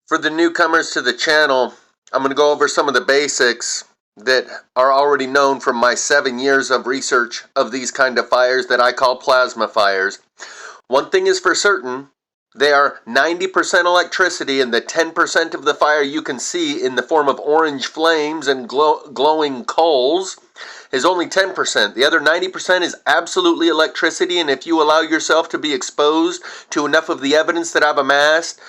For the newcomers to the channel, I'm going to go over some of the basics that are already known from my 7 years of research of these kind of fires that I call plasma fires. One thing is for certain, they are 90% electricity, and the 10% of the fire you can see in the form of orange flames and glowing coals is only 10%. The other 90% is absolutely electricity, and if you allow yourself to be exposed to enough of the evidence that I've amassed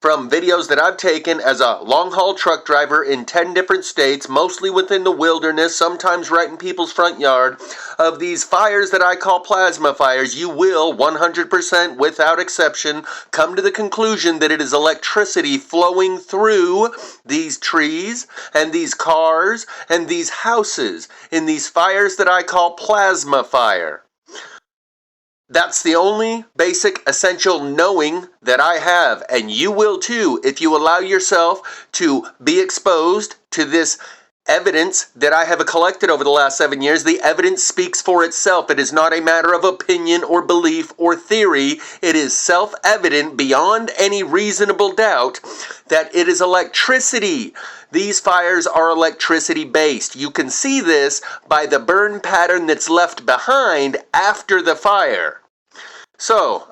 from videos that I've taken as a long-haul truck driver in 10 different states, mostly within the wilderness, sometimes right in people's front yard, of these fires that I call plasma fires, you will 100% without exception come to the conclusion that it is electricity flowing through these trees and these cars and these houses in these fires that I call plasma fire. That's the only basic essential knowing that I have, and you will too if you allow yourself to be exposed to this evidence that I have collected over the last 7 years. The evidence speaks for itself. It is not a matter of opinion or belief or theory. It is self-evident beyond any reasonable doubt that it is electricity. These fires are electricity based. You can see this by the burn pattern that's left behind after the fire. So,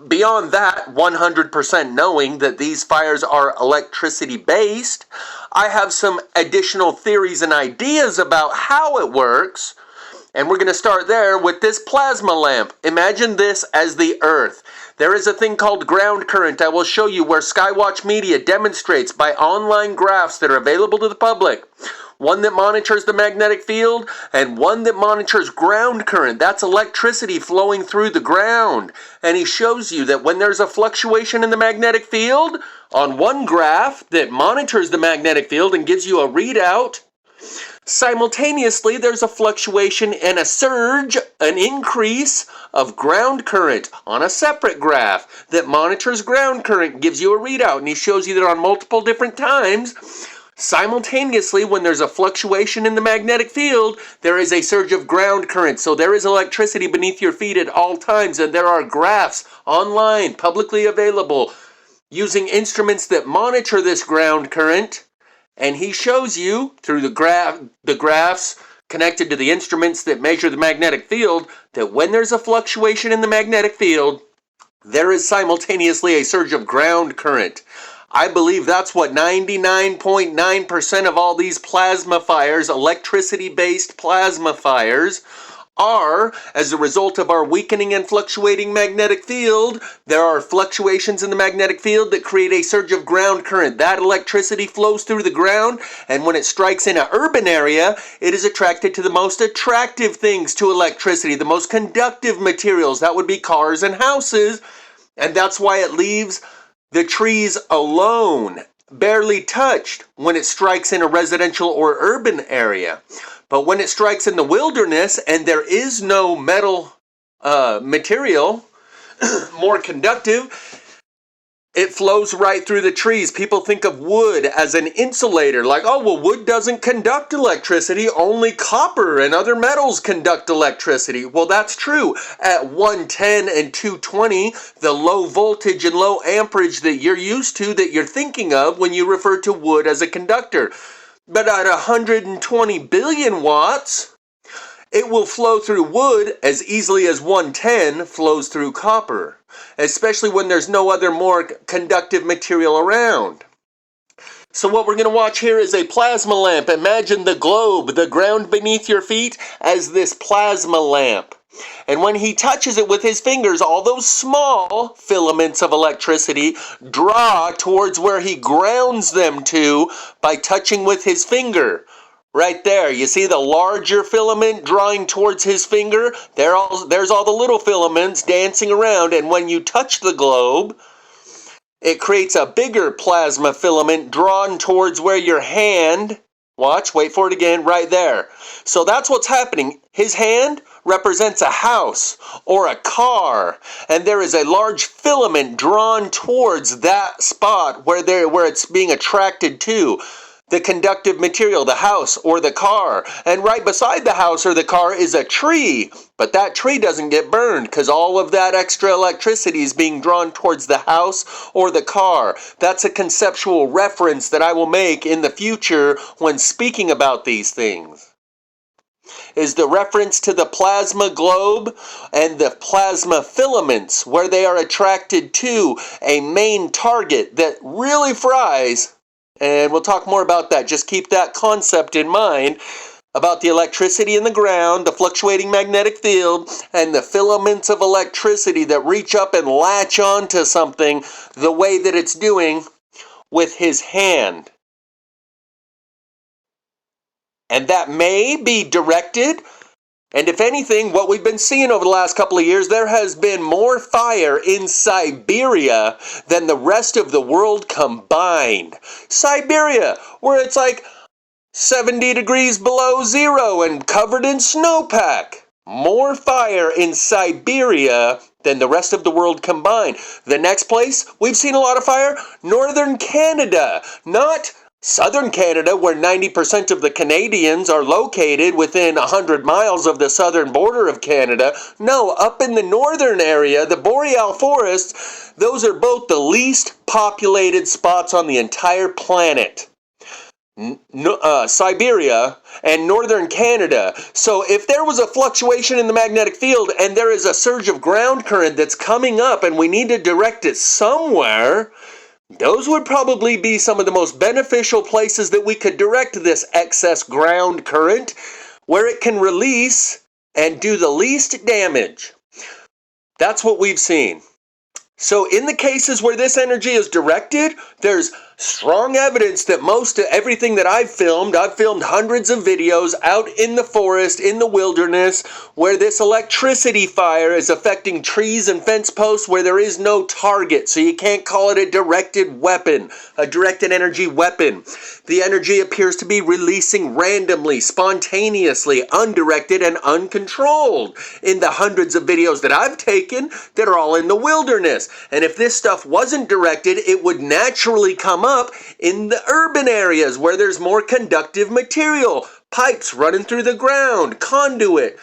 beyond that 100% knowing that these fires are electricity based, I have some additional theories and ideas about how it works, and we're going to start there with this plasma lamp. Imagine this as the Earth. There is a thing called ground current I will show you where Skywatch Media demonstrates by online graphs that are available to the public. One that monitors the magnetic field and one that monitors ground current. That's electricity flowing through the ground. And he shows you that when there's a fluctuation in the magnetic field, on one graph that monitors the magnetic field and gives you a readout, simultaneously there's a fluctuation and a surge, an increase of ground current on a separate graph that monitors ground current, gives you a readout, and he shows you that on multiple different times, simultaneously, when there's a fluctuation in the magnetic field, there is a surge of ground current. So there is electricity beneath your feet at all times, and there are graphs online, publicly available, using instruments that monitor this ground current. And he shows you through the graphs connected to the instruments that measure the magnetic field that when there's a fluctuation in the magnetic field, there is simultaneously a surge of ground current. I believe that's what 99.9% of all these plasma fires, electricity-based plasma fires, are as a result of our weakening and fluctuating magnetic field. There are fluctuations in the magnetic field that create a surge of ground current. That electricity flows through the ground, and when it strikes in an urban area, it is attracted to the most attractive things to electricity, the most conductive materials. That would be cars and houses, and that's why it leaves the trees alone, barely touched, when it strikes in a residential or urban area. But when it strikes in the wilderness and there is no metal material more conductive, it flows right through the trees. People think of wood as an insulator, like, oh, well, wood doesn't conduct electricity, only copper and other metals conduct electricity. Well, that's true. At 110 and 220, the low voltage and low amperage that you're used to, that you're thinking of when you refer to wood as a conductor. But at 120 billion watts, it will flow through wood as easily as 110 flows through copper, especially when there's no other more conductive material around. So what we're going to watch here is a plasma lamp. Imagine the globe, the ground beneath your feet, as this plasma lamp. And when he touches it with his fingers, all those small filaments of electricity draw towards where he grounds them to by touching with his finger. Right there, you see the larger filament drawing towards his finger? There's all the little filaments dancing around, and when you touch the globe, it creates a bigger plasma filament drawn towards where your hand, watch, wait for it again, right there. So that's what's happening. His hand represents a house or a car, and there is a large filament drawn towards that spot where it's being attracted to. the conductive material, the house or the car. And right beside the house or the car is a tree. But that tree doesn't get burned because all of that extra electricity is being drawn towards the house or the car. That's a conceptual reference that I will make in the future when speaking about these things. Is the reference to the plasma globe and the plasma filaments, where they are attracted to a main target that really fries. And we'll talk more about that. Just keep that concept in mind about the electricity in the ground, the fluctuating magnetic field, and the filaments of electricity that reach up and latch onto something the way that it's doing with his hand. And that may be directed. And if anything, what we've been seeing over the last couple of years, there has been more fire in Siberia than the rest of the world combined. Siberia, where it's like 70 degrees below zero and covered in snowpack. More fire in Siberia than the rest of the world combined. The next place we've seen a lot of fire, northern Canada, not southern Canada, where 90% of the Canadians are located within 100 miles of the southern border of Canada. No, up in the northern area, the boreal forests, those are both the least populated spots on the entire planet. Siberia and northern Canada. So if there was a fluctuation in the magnetic field and there is a surge of ground current that's coming up and we need to direct it somewhere, those would probably be some of the most beneficial places that we could direct this excess ground current, where it can release and do the least damage. That's what we've seen. So in the cases where this energy is directed, there's strong evidence that most of everything that I've filmed hundreds of videos out in the forest, in the wilderness, where this electricity fire is affecting trees and fence posts where there is no target. So you can't call it a directed weapon, a directed energy weapon. The energy appears to be releasing randomly, spontaneously, undirected and uncontrolled in the hundreds of videos that I've taken that are all in the wilderness. And if this stuff wasn't directed, it would naturally come up in the urban areas where there's more conductive material, pipes running through the ground, conduit,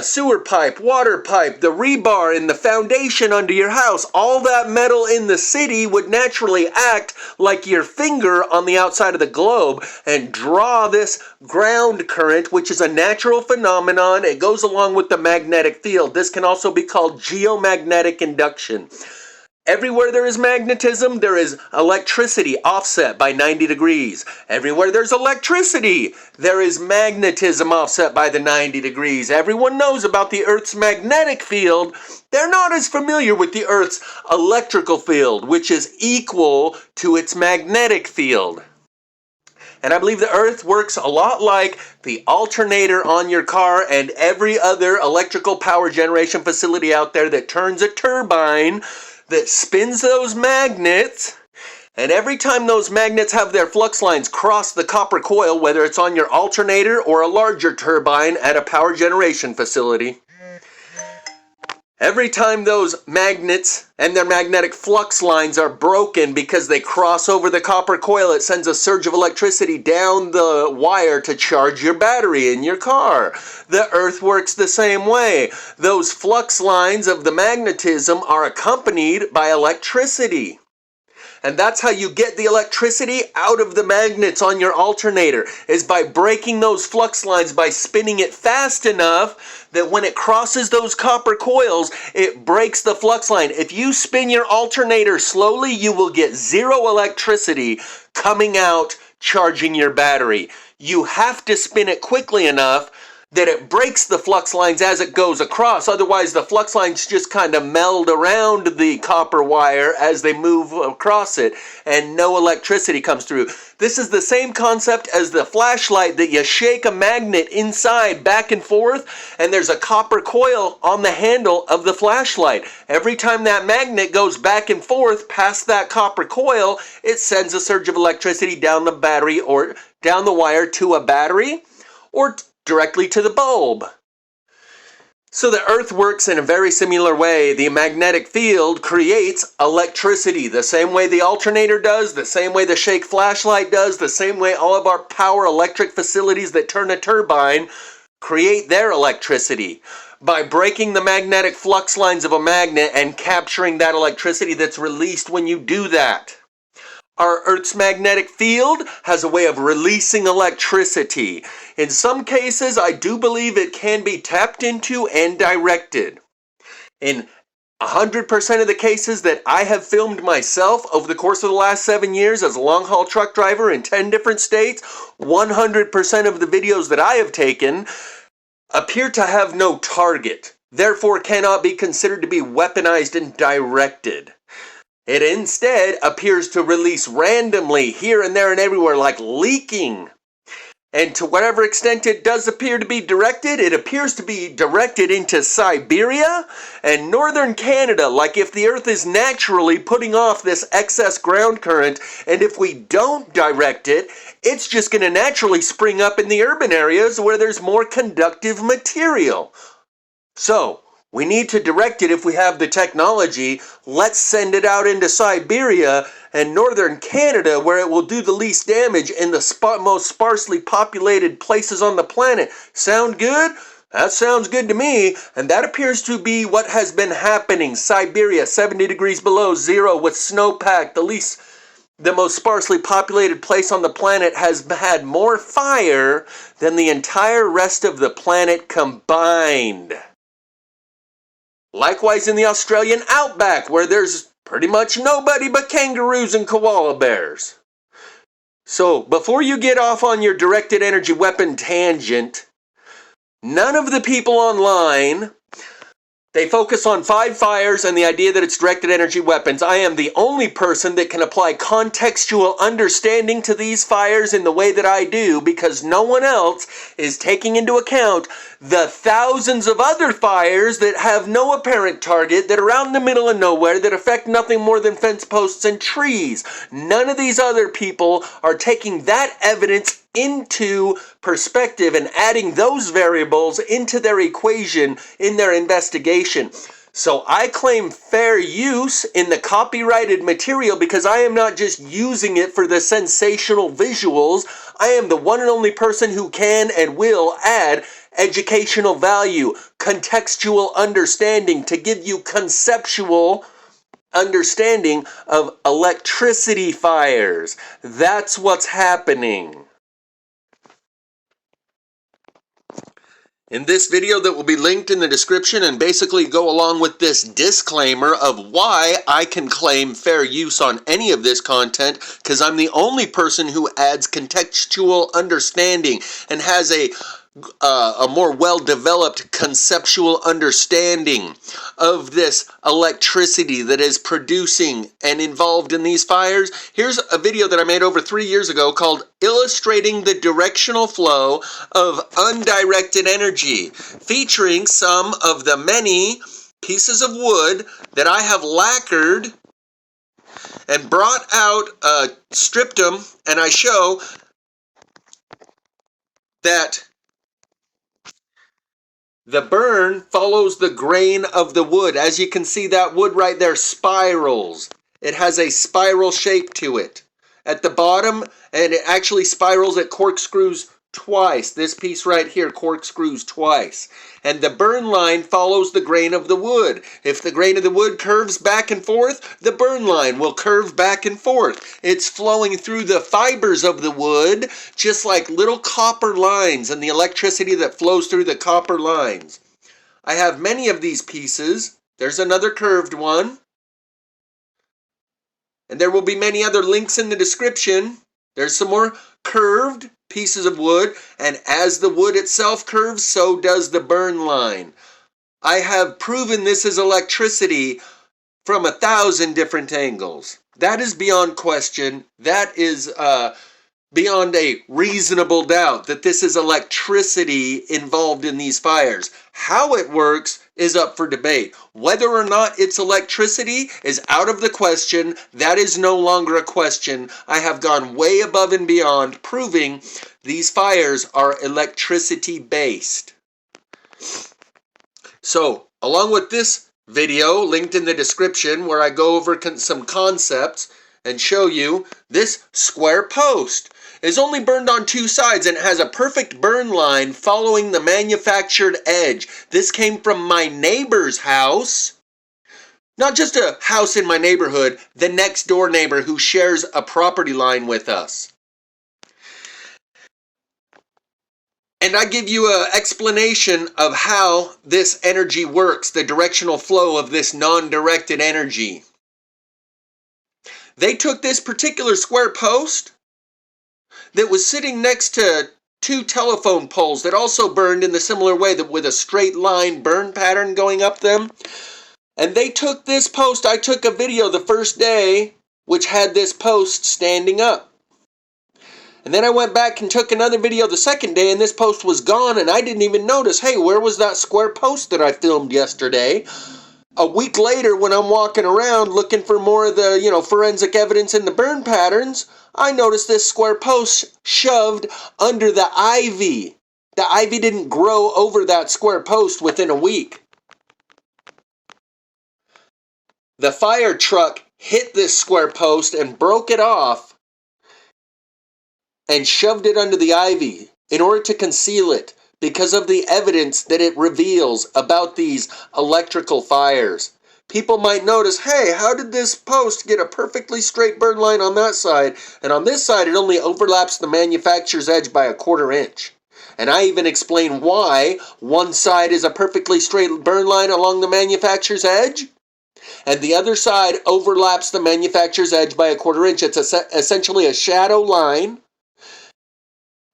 sewer pipe, water pipe, the rebar in the foundation under your house. All that metal in the city would naturally act like your finger on the outside of the globe and draw this ground current, which is a natural phenomenon. It goes along with the magnetic field. This can also be called geomagnetic induction. Everywhere there is magnetism, there is electricity offset by 90 degrees. Everywhere there's electricity, there is magnetism offset by the 90 degrees. Everyone knows about the Earth's magnetic field. They're not as familiar with the Earth's electrical field, which is equal to its magnetic field. And I believe the Earth works a lot like the alternator on your car and every other electrical power generation facility out there that turns a turbine that spins those magnets, and every time those magnets have their flux lines cross the copper coil, whether it's on your alternator or a larger turbine at a power generation facility, every time those magnets and their magnetic flux lines are broken because they cross over the copper coil, it sends a surge of electricity down the wire to charge your battery in your car. The Earth works the same way. Those flux lines of the magnetism are accompanied by electricity. And that's how you get the electricity out of the magnets on your alternator, is by breaking those flux lines, by spinning it fast enough that when it crosses those copper coils, it breaks the flux line. If you spin your alternator slowly, you will get zero electricity coming out charging your battery. You have to spin it quickly enough that it breaks the flux lines as it goes across. Otherwise, the flux lines just kind of meld around the copper wire as they move across it, and no electricity comes through. This is the same concept as the flashlight, that you shake a magnet inside back and forth, and there's a copper coil on the handle of the flashlight. Every time that magnet goes back and forth past that copper coil, it sends a surge of electricity down the battery or down the wire to a battery or directly to the bulb. So the Earth works in a very similar way. The magnetic field creates electricity, the same way the alternator does, the same way the shake flashlight does, the same way all of our power electric facilities that turn a turbine create their electricity. By breaking the magnetic flux lines of a magnet and capturing that electricity that's released when you do that. Our Earth's magnetic field has a way of releasing electricity. In some cases, I do believe it can be tapped into and directed. In 100% of the cases that I have filmed myself over the course of the last 7 years as a long-haul truck driver in 10 different states, 100% of the videos that I have taken appear to have no target, therefore cannot be considered to be weaponized and directed. It instead appears to release randomly here and there and everywhere, like leaking. And to whatever extent it does appear to be directed, it appears to be directed into Siberia and northern Canada, like if the Earth is naturally putting off this excess ground current, and if we don't direct it, it's just going to naturally spring up in the urban areas where there's more conductive material. So, we need to direct it if we have the technology. Let's send it out into Siberia and northern Canada where it will do the least damage in the most sparsely populated places on the planet. Sound good? That sounds good to me, and that appears to be what has been happening. Siberia, 70 degrees below zero with snowpack, the most sparsely populated place on the planet, has had more fire than the entire rest of the planet combined. Likewise in the Australian outback, where there's pretty much nobody but kangaroos and koala bears. So, before you get off on your directed energy weapon tangent, none of the people online, they focus on 5 fires and the idea that it's directed energy weapons. I am the only person that can apply contextual understanding to these fires in the way that I do, because no one else is taking into account the thousands of other fires that have no apparent target, that are out in the middle of nowhere, that affect nothing more than fence posts and trees. None of these other people are taking that evidence into perspective and adding those variables into their equation in their investigation. So I claim fair use in the copyrighted material because I am not just using it for the sensational visuals. I am the one and only person who can and will add educational value, contextual understanding, to give you conceptual understanding of electricity fires. That's what's happening. In this video that will be linked in the description and basically go along with this disclaimer of why I can claim fair use on any of this content, because I'm the only person who adds contextual understanding and has a more well-developed conceptual understanding of this electricity that is producing and involved in these fires. Here's a video that I made over 3 years ago called Illustrating the Directional Flow of Undirected Energy, featuring some of the many pieces of wood that I have lacquered and brought out, stripped them, and I show that the burn follows the grain of the wood. As you can see, that wood right there spirals. It has a spiral shape to it at the bottom, and it actually spirals, it corkscrews twice. This piece right here corkscrews twice. And the burn line follows the grain of the wood. If the grain of the wood curves back and forth, the burn line will curve back and forth. It's flowing through the fibers of the wood, just like little copper lines, and the electricity that flows through the copper lines. I have many of these pieces. There's another curved one. And there will be many other links in the description. There's some more curved pieces of wood, and as the wood itself curves, so does the burn line. I have proven this is electricity from 1,000 different angles. That is beyond question. That is beyond a reasonable doubt that this is electricity involved in these fires. How it works is up for debate. Whether or not it's electricity is out of the question. That is no longer a question. I have gone way above and beyond proving these fires are electricity based. So, along with this video, linked in the description, where I go over some concepts and show you, this square post is only burned on two sides and it has a perfect burn line following the manufactured edge. This came from my neighbor's house. Not just a house in my neighborhood, the next door neighbor who shares a property line with us. And I give you an explanation of how this energy works, the directional flow of this non-directed energy. They took this particular square post that was sitting next to two telephone poles that also burned in the similar way, that with a straight line burn pattern going up them. And they took this post, I took a video the first day, which had this post standing up. And then I went back and took another video the second day, and this post was gone, and I didn't even notice, hey, where was that square post that I filmed yesterday? A week later, when I'm walking around looking for more of the, forensic evidence in the burn patterns, I noticed this square post shoved under the ivy. The ivy didn't grow over that square post within a week. The fire truck hit this square post and broke it off and shoved it under the ivy in order to conceal it because of the evidence that it reveals about these electrical fires. People might notice, hey, how did this post get a perfectly straight burn line on that side, and on this side it only overlaps the manufacturer's edge by 1/4 inch? And I even explain why one side is a perfectly straight burn line along the manufacturer's edge, and the other side overlaps the manufacturer's edge by 1/4 inch. It's essentially a shadow line,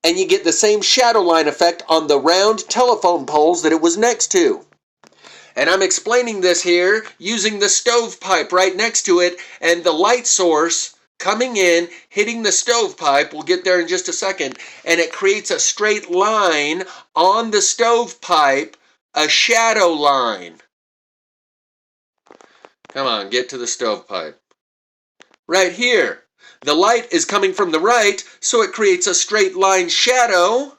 and you get the same shadow line effect on the round telephone poles that it was next to. And I'm explaining this here using the stovepipe right next to it and the light source coming in, hitting the stovepipe. We'll get there in just a second. And it creates a straight line on the stovepipe, a shadow line. Come on, get to the stovepipe. Right here. The light is coming from the right, so it creates a straight line shadow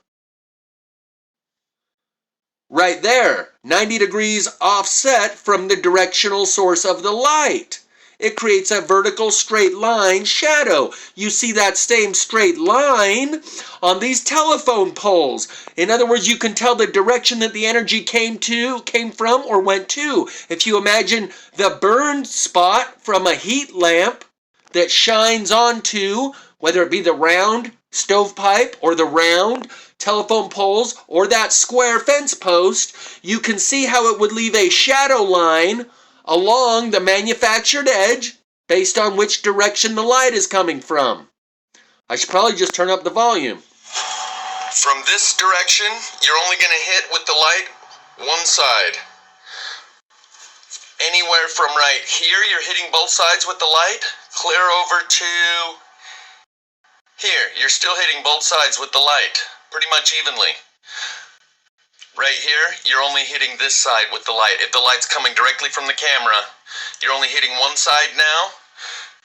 right there, 90 degrees offset from the directional source of the light. It creates a vertical straight line shadow. You see that same straight line on these telephone poles. In other words, you can tell the direction that the energy came from or went to. If you imagine the burned spot from a heat lamp that shines onto, whether it be the round stovepipe or the round telephone poles or that square fence post, you can see how it would leave a shadow line along the manufactured edge based on which direction the light is coming from. I should probably just turn up the volume. From this direction, you're only going to hit with the light one side. Anywhere from right here, you're hitting both sides with the light. Clear over to here, you're still hitting both sides with the light, pretty much evenly. Right here, you're only hitting this side with the light. If the light's coming directly from the camera, you're only hitting one side now.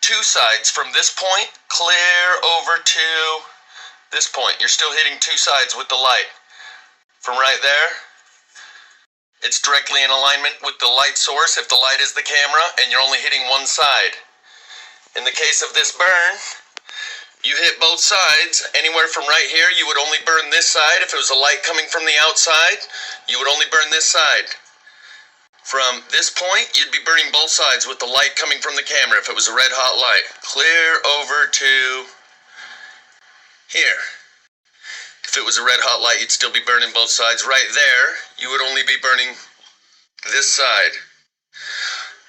Two sides from this point, clear over to this point. You're still hitting two sides with the light. From right there, it's directly in alignment with the light source if the light is the camera, and you're only hitting one side. In the case of this burn, you hit both sides. Anywhere from right here, you would only burn this side. If it was a light coming from the outside, you would only burn this side. From this point, you'd be burning both sides with the light coming from the camera if it was a red hot light. Clear over to here. If it was a red hot light, you'd still be burning both sides. Right there, you would only be burning this side.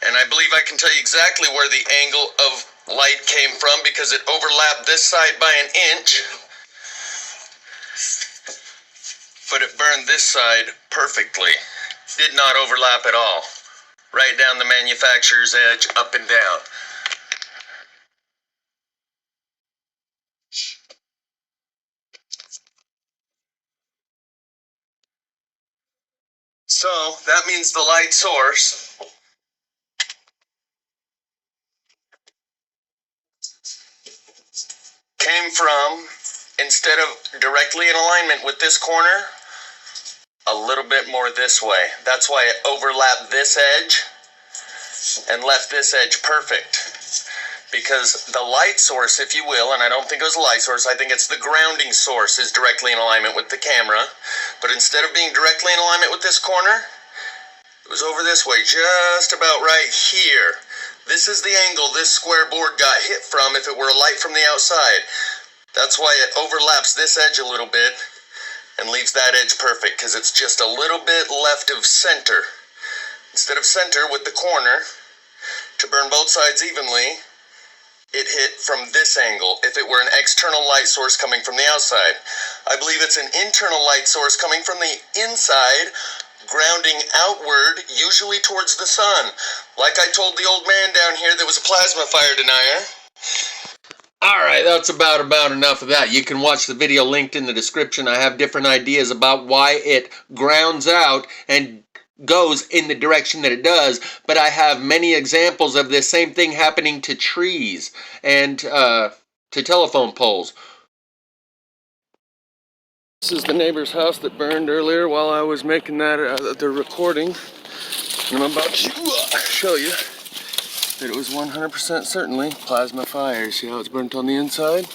And I believe I can tell you exactly where the angle of light came from because it overlapped this side by an inch, but it burned this side perfectly. Did not overlap at all. Right down the manufacturer's edge, up and down. So that means the light source came from, instead of directly in alignment with this corner a little bit more this way. That's why it overlapped this edge and left this edge perfect. Because the light source, if you will, and I don't think it was a light source, I think it's the grounding source is directly in alignment with the camera. But instead of being directly in alignment with this corner, it was over this way, just about right here. This is the angle this square board got hit from if it were a light from the outside. That's why it overlaps this edge a little bit and leaves that edge perfect, because it's just a little bit left of center. Instead of center with the corner, to burn both sides evenly, it hit from this angle if it were an external light source coming from the outside. I believe it's an internal light source coming from the inside, grounding outward, usually towards the sun. Like I told the old man down here that was a plasma fire denier. Alright, that's about enough of that. You can watch the video linked in the description. I have different ideas about why it grounds out and goes in the direction that it does, but I have many examples of this same thing happening to trees and to telephone poles. This is the neighbor's house that burned earlier while I was making that the recording, and I'm about to show you that it was 100% certainly plasma fire. See how it's burnt on the inside?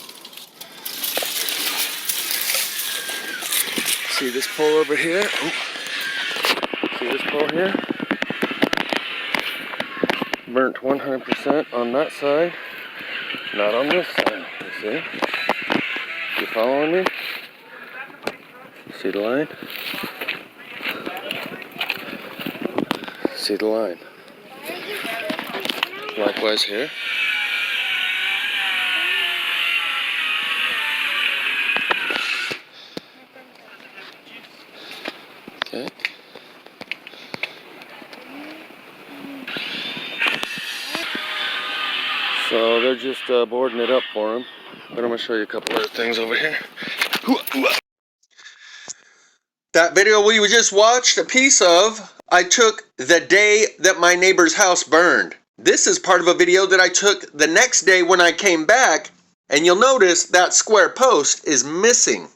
See this pole over here? Oh. See this pole here? Burnt 100% on that side, not on this side. You see? You following me? See the line? See the line? Likewise here. Okay. So they're just boarding it up for him. But I'm going to show you a couple other things over here. That video we just watched a piece of, I took the day that my neighbor's house burned. This is part of a video that I took the next day when I came back, and you'll notice that square post is missing.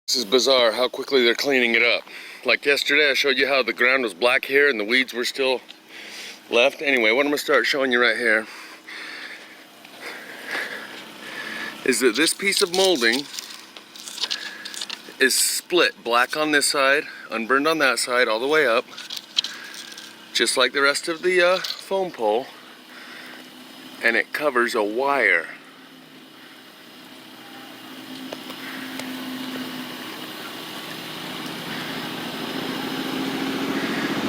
This is bizarre how quickly they're cleaning it up. Like yesterday I showed you how the ground was black here and the weeds were still left. Anyway, what I'm going to start showing you right here is that this piece of molding is split, black on this side, unburned on that side, all the way up, just like the rest of the foam pole, and it covers a wire.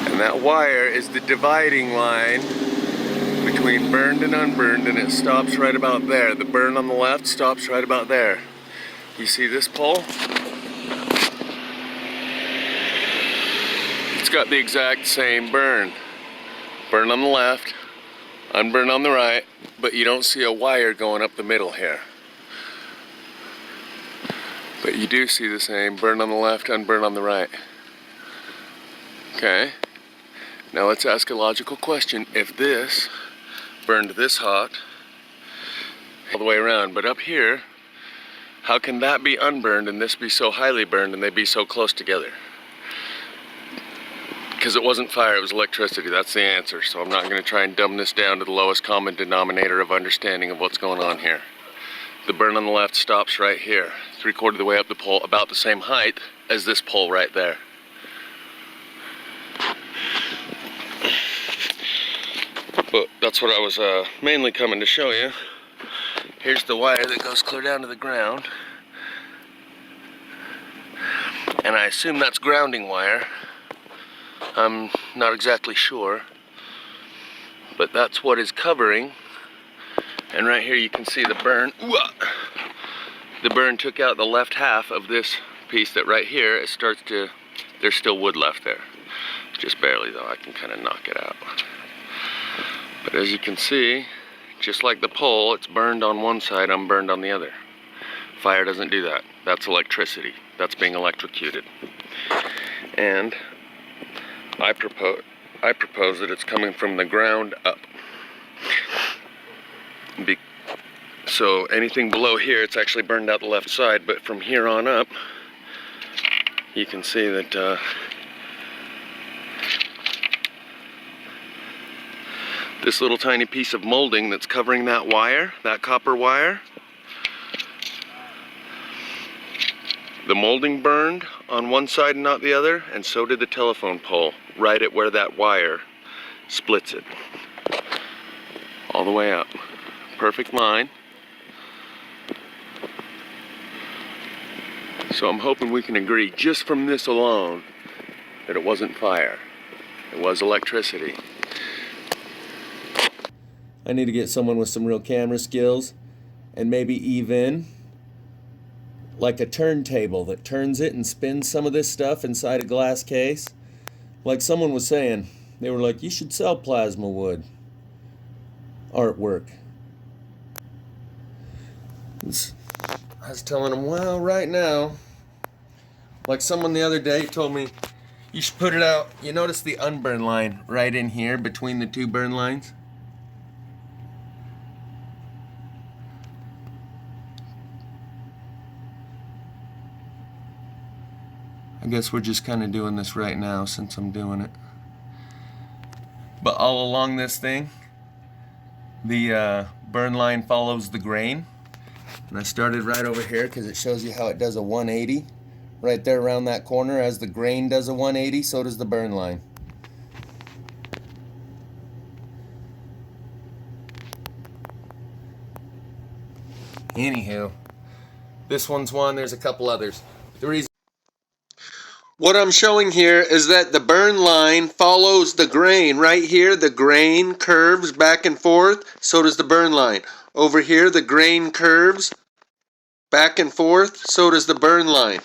And that wire is the dividing line between burned and unburned, and it stops right about there. The burn on the left stops right about there. You see this pole? It's got the exact same burn. Burn on the left, unburned on the right, but you don't see a wire going up the middle here. But you do see the same burn on the left, unburned on the right. Okay, now let's ask a logical question. If this burned this hot all the way around, but up here, how can that be unburned and this be so highly burned and they be so close together? Because it wasn't fire, it was electricity. That's the answer. So I'm not going to try and dumb this down to the lowest common denominator of understanding of what's going on here. The burn on the left stops right here, 3/4 of the way up the pole, about the same height as this pole right there. But that's what I was mainly coming to show you. Here's the wire that goes clear down to the ground. And I assume that's grounding wire. I'm not exactly sure, but that's what is covering. And right here you can see the burn. The burn took out the left half of this piece that right here, it starts to, there's still wood left there. Just barely though, I can kind of knock it out. But as you can see, just like the pole, it's burned on one side, unburned on the other. Fire doesn't do that. That's electricity. That's being electrocuted. And I propose that it's coming from the ground up. So anything below here, it's actually burned out the left side, but from here on up, you can see that this little tiny piece of molding that's covering that wire, that copper wire, the molding burned on one side and not the other, and so did the telephone pole, right at where that wire splits it. All the way up. Perfect line. So I'm hoping we can agree just from this alone that it wasn't fire. It was electricity. I need to get someone with some real camera skills, and maybe even like a turntable that turns it and spins some of this stuff inside a glass case. Like someone was saying, they were like, you should sell plasma wood artwork. I was telling them, well, right now, like someone the other day told me, you should put it out. You notice the unburn line right in here between the two burn lines? I guess we're just kind of doing this right now since I'm doing it. But all along this thing, the burn line follows the grain. And I started right over here because it shows you how it does a 180. Right there around that corner, as the grain does a 180, so does the burn line. Anywho, this one's one, there's a couple others. The reason what I'm showing here is that the burn line follows the grain. Right here, the grain curves back and forth, so does the burn line. Over here, the grain curves back and forth, so does the burn line.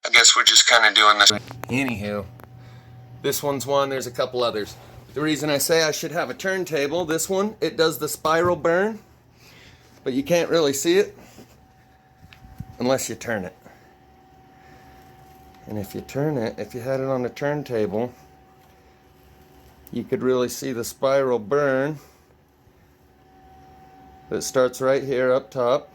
I guess we're just kind of doing this. Anywho, this one's one, there's a couple others. The reason I say I should have a turntable, this one, it does the spiral burn, but you can't really see it unless you turn it. And if you turn it, if you had it on a turntable, you could really see the spiral burn that starts right here up top.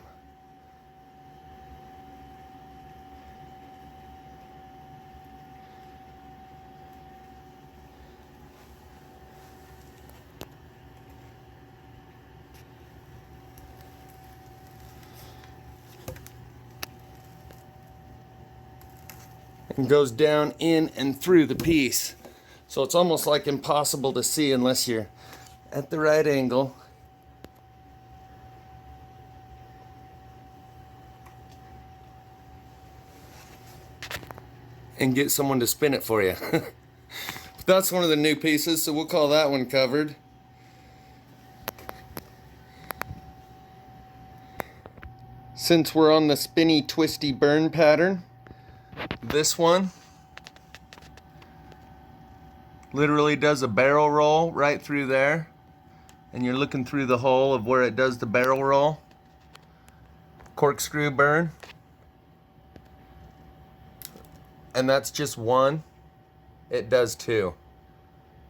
And goes down in and through the piece. So it's almost like impossible to see unless you're at the right angle. And get someone to spin it for you. That's one of the new pieces, so we'll call that one covered. Since we're on the spinny, twisty burn pattern, this one literally does a barrel roll right through there. And you're looking through the hole of where it does the barrel roll. Corkscrew burn. And that's just one. It does two.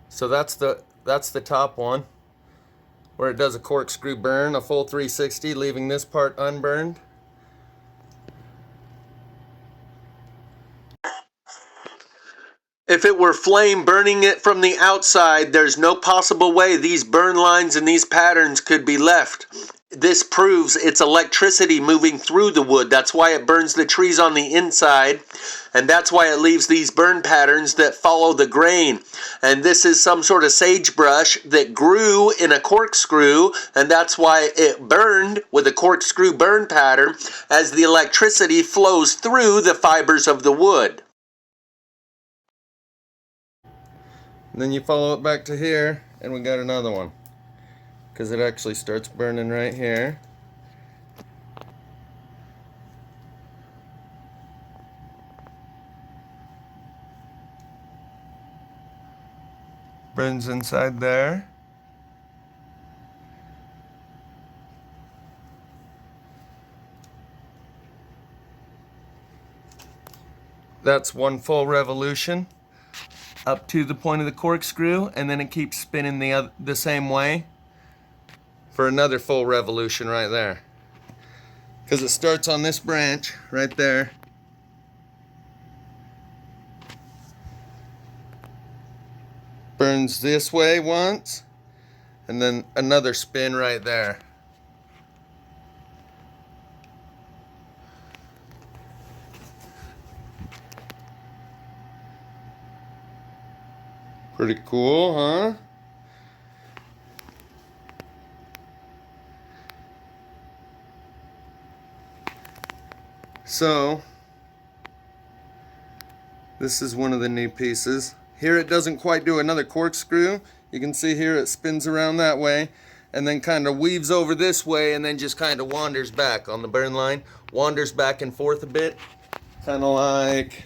So that's the top one, where it does a corkscrew burn, a full 360, leaving this part unburned. If it were flame burning it from the outside, there's no possible way these burn lines and these patterns could be left. This proves it's electricity moving through the wood. That's why it burns the trees on the inside, and that's why it leaves these burn patterns that follow the grain. And this is some sort of sagebrush that grew in a corkscrew, and that's why it burned with a corkscrew burn pattern as the electricity flows through the fibers of the wood. And then you follow it back to here, and we got another one. Because it actually starts burning right here. Burns inside there. That's one full revolution up to the point of the corkscrew, and then it keeps spinning the same way for another full revolution right there. Because it starts on this branch right there. Burns this way once, and then another spin right there. Pretty cool, huh? So, this is one of the new pieces. Here it doesn't quite do another corkscrew. You can see here it spins around that way and then kind of weaves over this way and then just kind of wanders back on the burn line. Wanders back and forth a bit, kind of like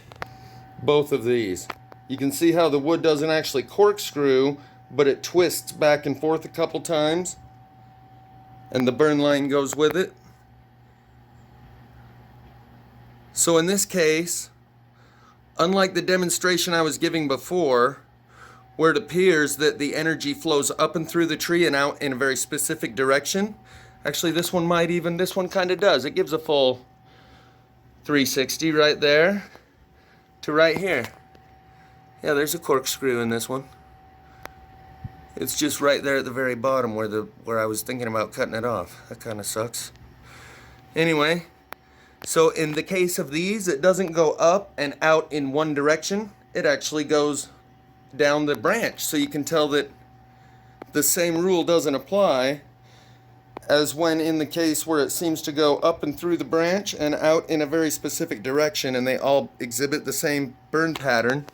both of these. You can see how the wood doesn't actually corkscrew, but it twists back and forth a couple times and the burn line goes with it. So in this case, unlike the demonstration I was giving before, where it appears that the energy flows up and through the tree and out in a very specific direction, actually this one kind of does. It gives a full 360 right there to right here. Yeah, there's a corkscrew in this one. It's just right there at the very bottom where I was thinking about cutting it off. That kind of sucks. Anyway, so in the case of these, it doesn't go up and out in one direction. It actually goes down the branch. So you can tell that the same rule doesn't apply as when in the case where it seems to go up and through the branch and out in a very specific direction, and they all exhibit the same burn pattern.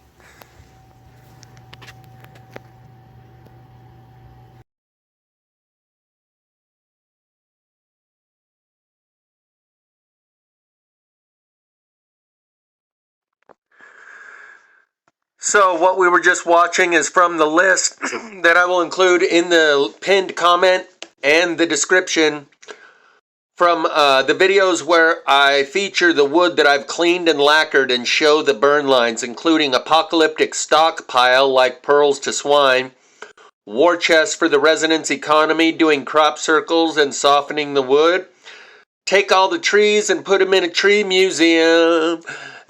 So what we were just watching is from the list that I will include in the pinned comment and the description from the videos where I feature the wood that I've cleaned and lacquered and show the burn lines, including apocalyptic stockpile like pearls to swine, war chest for the residents' economy, doing crop circles and softening the wood, take all the trees and put them in a tree museum,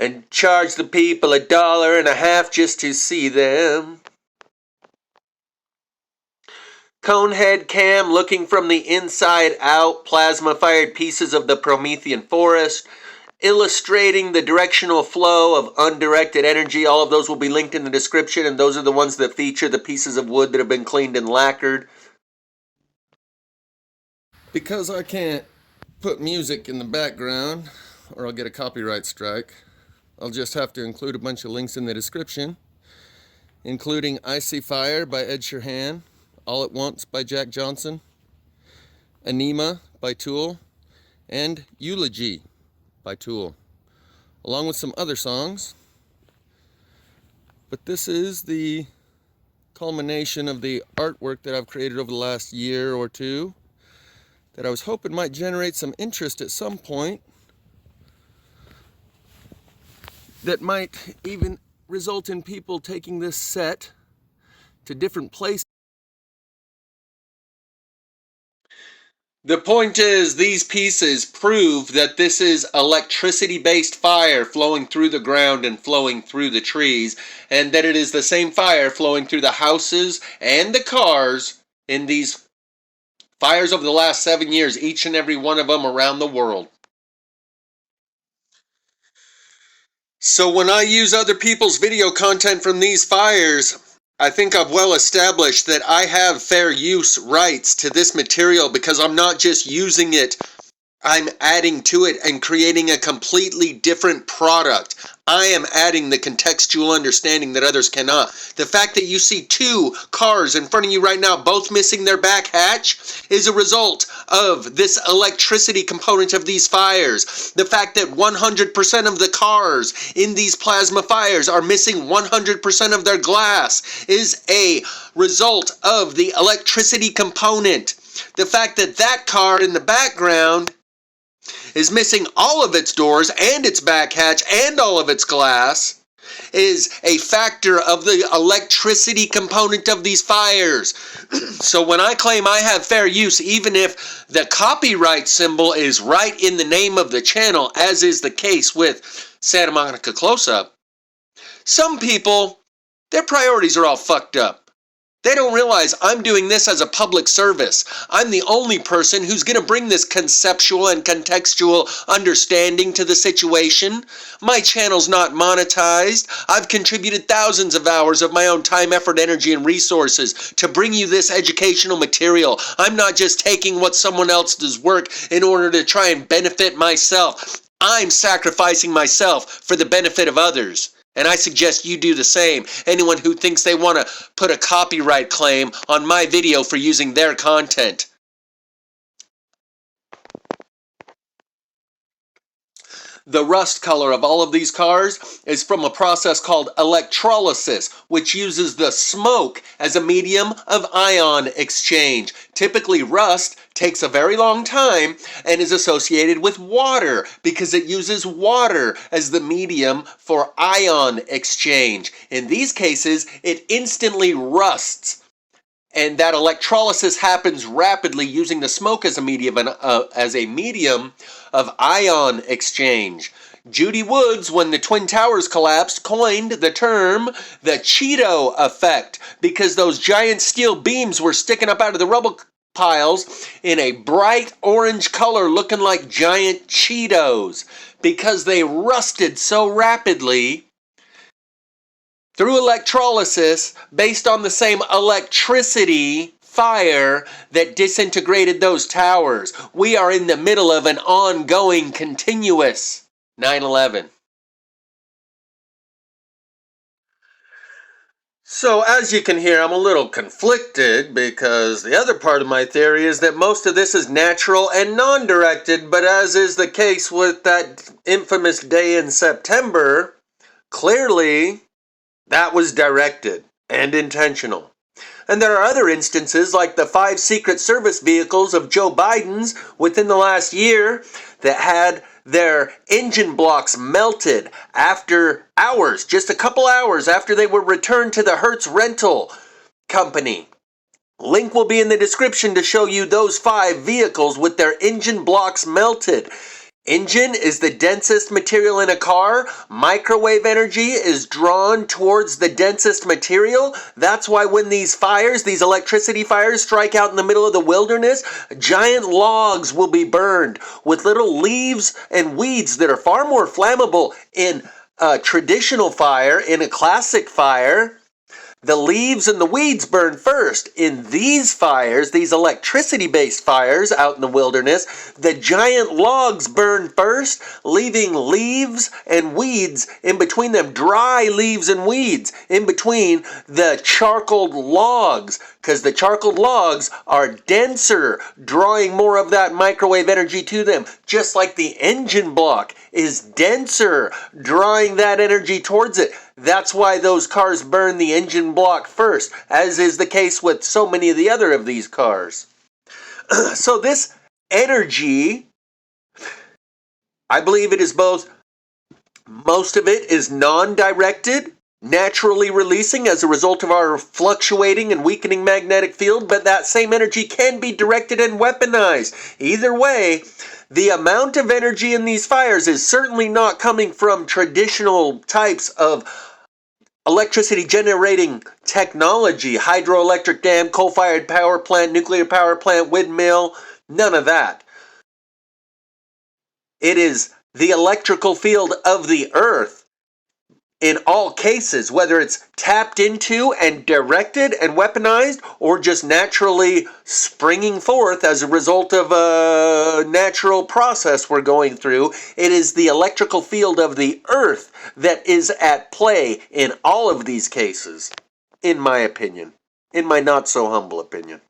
and charge the people $1.50 just to see them. Conehead cam looking from the inside out, plasma-fired pieces of the Promethean forest, illustrating the directional flow of undirected energy. All of those will be linked in the description, and those are the ones that feature the pieces of wood that have been cleaned and lacquered. Because I can't put music in the background, or I'll get a copyright strike, I'll just have to include a bunch of links in the description, including Icy Fire by Ed Sheeran, All at Once by Jack Johnson, Anima by Tool, and Eulogy by Tool, along with some other songs. But this is the culmination of the artwork that I've created over the last year or two that I was hoping might generate some interest at some point, that might even result in people taking this set to different places. The point is, these pieces prove that this is electricity-based fire flowing through the ground and flowing through the trees, and that it is the same fire flowing through the houses and the cars in these fires over the last 7 years, each and every one of them around the world. So when I use other people's video content from these fires, I think I've well established that I have fair use rights to this material, because I'm not just using it, I'm adding to it and creating a completely different product. I am adding the contextual understanding that others cannot. The fact that you see 2 cars in front of you right now, both missing their back hatch, is a result of this electricity component of these fires. The fact that 100% of the cars in these plasma fires are missing 100% of their glass is a result of the electricity component. The fact that that car in the background is missing all of its doors and its back hatch and all of its glass is a factor of the electricity component of these fires. So when I claim I have fair use, even if the copyright symbol is right in the name of the channel, as is the case with Santa Monica Close-Up, some people, their priorities are all fucked up. They don't realize I'm doing this as a public service. I'm the only person who's going to bring this conceptual and contextual understanding to the situation. My channel's not monetized. I've contributed thousands of hours of my own time, effort, energy, and resources to bring you this educational material. I'm not just taking what someone else does work in order to try and benefit myself. I'm sacrificing myself for the benefit of others. And I suggest you do the same. Anyone who thinks they want to put a copyright claim on my video for using their content. The rust color of all of these cars is from a process called electrolysis, which uses the smoke as a medium of ion exchange. Typically, rust takes a very long time and is associated with water because it uses water as the medium for ion exchange. In these cases, it instantly rusts. And that electrolysis happens rapidly using the smoke as a medium of ion exchange. Judy Woods, when the Twin Towers collapsed, coined the term the Cheeto effect because those giant steel beams were sticking up out of the rubble piles in a bright orange color looking like giant Cheetos because they rusted so rapidly through electrolysis based on the same electricity fire that disintegrated those towers. We are in the middle of an ongoing, continuous 9/11. So as you can hear, I'm a little conflicted because the other part of my theory is that most of this is natural and non-directed, but as is the case with that infamous day in September, clearly that was directed and intentional. And there are other instances like the 5 Secret Service vehicles of Joe Biden's within the last year that had their engine blocks melted after hours, just a couple hours after they were returned to the Hertz rental company. Link will be in the description to show you those 5 vehicles with their engine blocks melted. Engine is the densest material in a car. Microwave energy is drawn towards the densest material. That's why when these fires, these electricity fires, strike out in the middle of the wilderness, giant logs will be burned with little leaves and weeds that are far more flammable in a traditional fire, in a classic fire. The leaves and the weeds burn first. In these fires, these electricity-based fires out in the wilderness, the giant logs burn first, leaving leaves and weeds in between them, dry leaves and weeds in between the charcoaled logs, because the charcoaled logs are denser, drawing more of that microwave energy to them, just like the engine block is denser, drawing that energy towards it. That's why those cars burn the engine block first, as is the case with so many of the other of these cars. So this energy, I believe it is both, most of it is non-directed, naturally releasing as a result of our fluctuating and weakening magnetic field, but that same energy can be directed and weaponized. Either way, the amount of energy in these fires is certainly not coming from traditional types of electricity generating technology, hydroelectric dam, coal-fired power plant, nuclear power plant, windmill, none of that. It is the electrical field of the earth in all cases, whether it's tapped into and directed and weaponized or just naturally springing forth as a result of a natural process we're going through. It is the electrical field of the earth that is at play in all of these cases, in my opinion, in my not so humble opinion.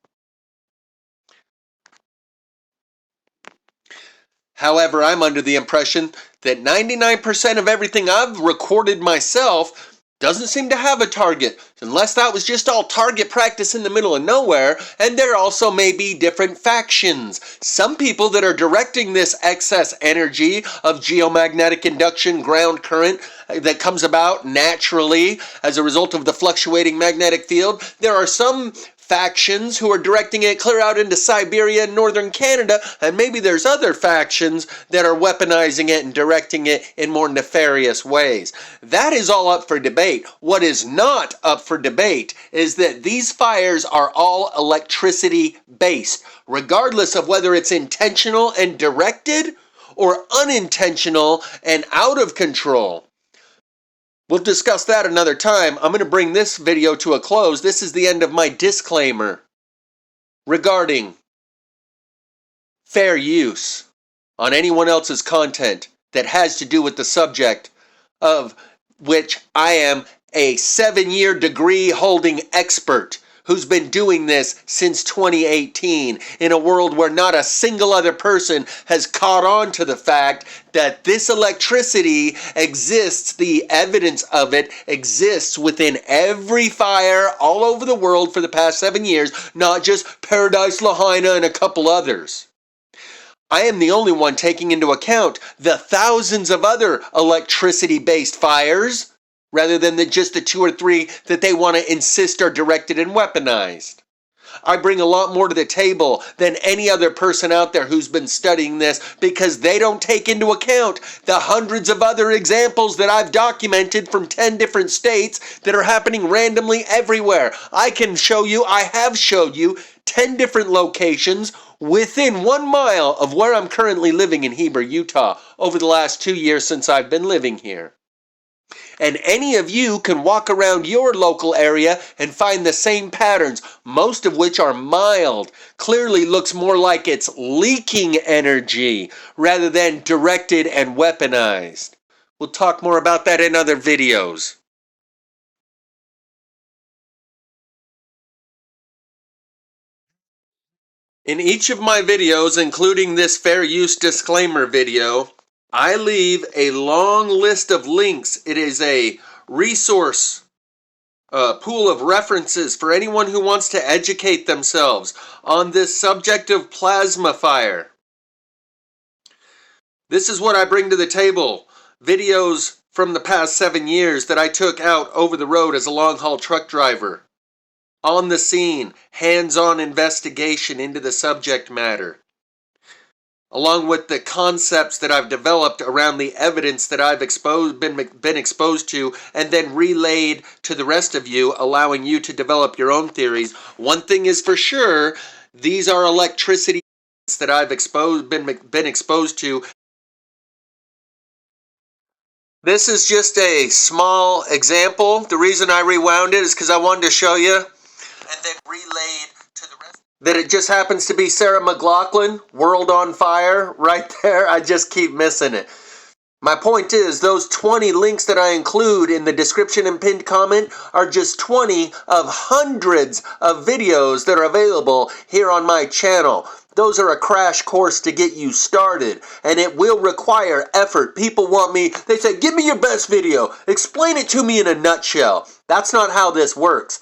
However, I'm under the impression that 99% of everything I've recorded myself doesn't seem to have a target, unless that was just all target practice in the middle of nowhere. And there also may be different factions. Some people that are directing this excess energy of geomagnetic induction ground current that comes about naturally as a result of the fluctuating magnetic field. There are some factions who are directing it clear out into Siberia and northern Canada, and maybe there's other factions that are weaponizing it and directing it in more nefarious ways. That is all up for debate. What is not up for debate is that these fires are all electricity based, regardless of whether it's intentional and directed or unintentional and out of control. We'll discuss that another time. I'm going to bring this video to a close. This is the end of my disclaimer regarding fair use on anyone else's content that has to do with the subject of which I am a 7-year degree holding expert who's been doing this since 2018 in a world where not a single other person has caught on to the fact that this electricity exists, the evidence of it exists within every fire all over the world for the past 7 years, not just Paradise Lahaina and a couple others. I am the only one taking into account the thousands of other electricity-based fires rather than just the 2 or 3 that they want to insist are directed and weaponized. I bring a lot more to the table than any other person out there who's been studying this because they don't take into account the hundreds of other examples that I've documented from 10 different states that are happening randomly everywhere. I have showed you 10 different locations within 1 mile of where I'm currently living in Heber, Utah over the last 2 years since I've been living here. And any of you can walk around your local area and find the same patterns, most of which are mild. Clearly looks more like it's leaking energy rather than directed and weaponized. We'll talk more about that in other videos. In each of my videos, including this fair use disclaimer video, I leave a long list of links. It is a resource pool of references for anyone who wants to educate themselves on this subject of plasma fire. This is what I bring to the table. Videos from the past 7 years that I took out over the road as a long-haul truck driver. On the scene, hands-on investigation into the subject matter, along with the concepts that I've developed around the evidence that I've been exposed to, and then relayed to the rest of you, allowing you to develop your own theories. One thing is for sure, these are electricity that I've been exposed to. This is just a small example. The reason I rewound it is because I wanted to show you, and then relayed to the rest, that it just happens to be Sarah McLachlan, World on Fire, right there. I just keep missing it. My point is, those 20 links that I include in the description and pinned comment are just 20 of hundreds of videos that are available here on my channel. Those are a crash course to get you started, and it will require effort. People want me, they say, give me your best video. Explain it to me in a nutshell. That's not how this works.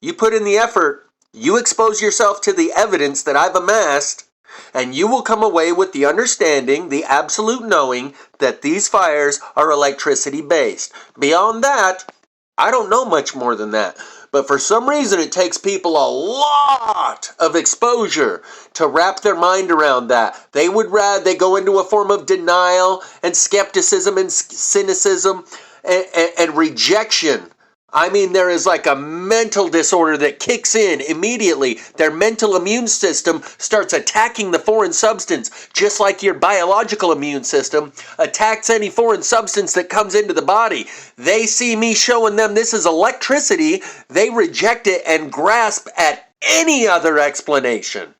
You put in the effort, you expose yourself to the evidence that I've amassed, and you will come away with the understanding, the absolute knowing, that these fires are electricity based. Beyond that, I don't know much more than that. But for some reason, it takes people a lot of exposure to wrap their mind around that. They go into a form of denial and skepticism and cynicism and rejection. I mean, there is like a mental disorder that kicks in immediately. Their mental immune system starts attacking the foreign substance, just like your biological immune system attacks any foreign substance that comes into the body. They see me showing them this is electricity, they reject it and grasp at any other explanation.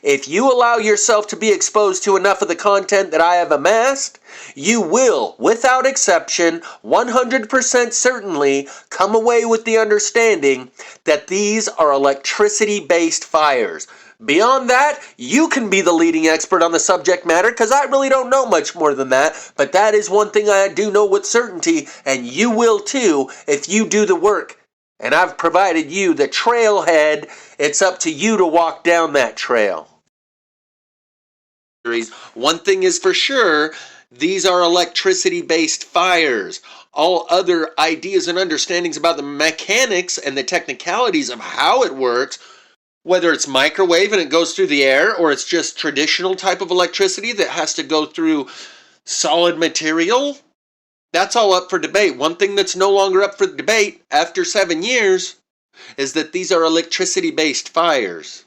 If you allow yourself to be exposed to enough of the content that I have amassed, you will, without exception, 100% certainly, come away with the understanding that these are electricity-based fires. Beyond that, you can be the leading expert on the subject matter, because I really don't know much more than that, but that is one thing I do know with certainty, and you will too if you do the work. And I've provided you the trailhead. It's up to you to walk down that trail. One thing is for sure, these are electricity-based fires. All other ideas and understandings about the mechanics and the technicalities of how it works, whether it's microwave and it goes through the air, or it's just traditional type of electricity that has to go through solid material, that's all up for debate. One thing that's no longer up for debate after 7 years is that these are electricity-based fires.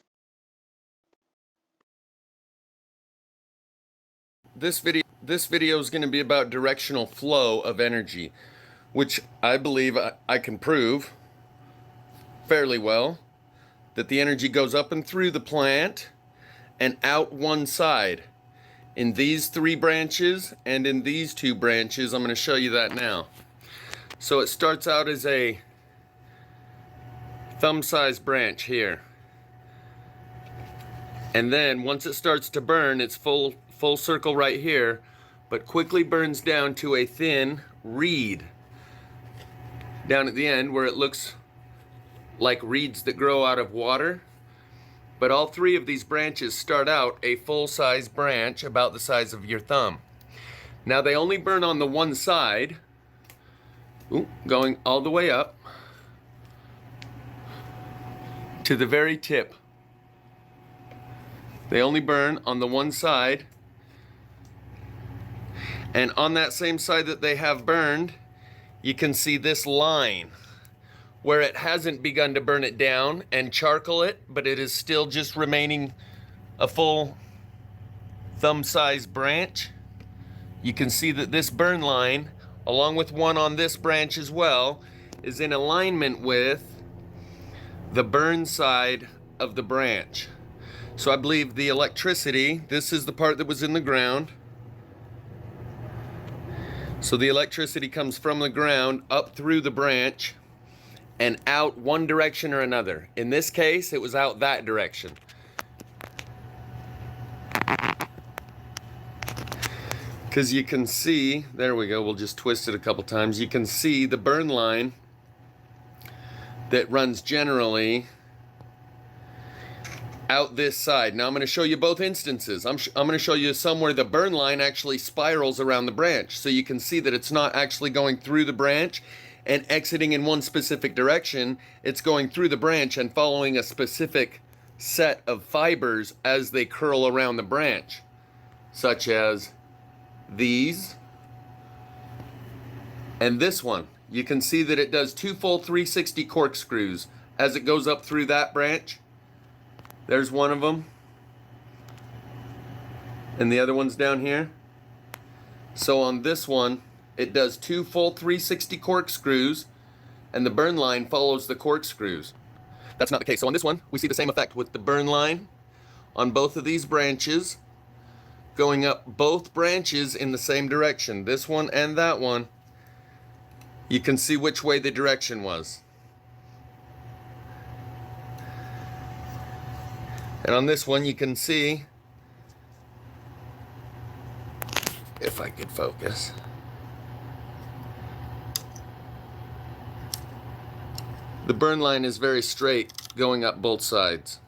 This video is going to be about directional flow of energy, which I believe I can prove fairly well, that the energy goes up and through the plant and out one side. In these 3 branches and in these 2 branches, I'm going to show you that now. So it starts out as a thumb-sized branch here. And then once it starts to burn, it's full circle right here, but quickly burns down to a thin reed down at the end where it looks like reeds that grow out of water. But all 3 of these branches start out a full-size branch about the size of your thumb. Now they only burn on the one side, going all the way up to the very tip. They only burn on the one side, and on that same side that they have burned, you can see this line where it hasn't begun to burn it down and charcoal it, but it is still just remaining a full thumb-sized branch. You can see that this burn line, along with one on this branch as well, is in alignment with the burn side of the branch. So I believe the electricity, this is the part that was in the ground. So the electricity comes from the ground up through the branch and out one direction or another. In this case, it was out that direction. Because you can see, there we go, we'll just twist it a couple times. You can see the burn line that runs generally out this side. Now I'm going to show you both instances. I'm going to show you some where the burn line actually spirals around the branch, so you can see that it's not actually going through the branch and exiting in one specific direction. It's going through the branch and following a specific set of fibers as they curl around the branch, such as these and this one. You can see that it does 2 full 360 corkscrews as it goes up through that branch. There's one of them, and the other one's down here. So on this one, it does 2 full 360 corkscrews, and the burn line follows the corkscrews. That's not the case. So on this one, we see the same effect with the burn line on both of these branches, going up both branches in the same direction, this one and that one. You can see which way the direction was. And on this one, you can see, if I could focus, the burn line is very straight going up both sides.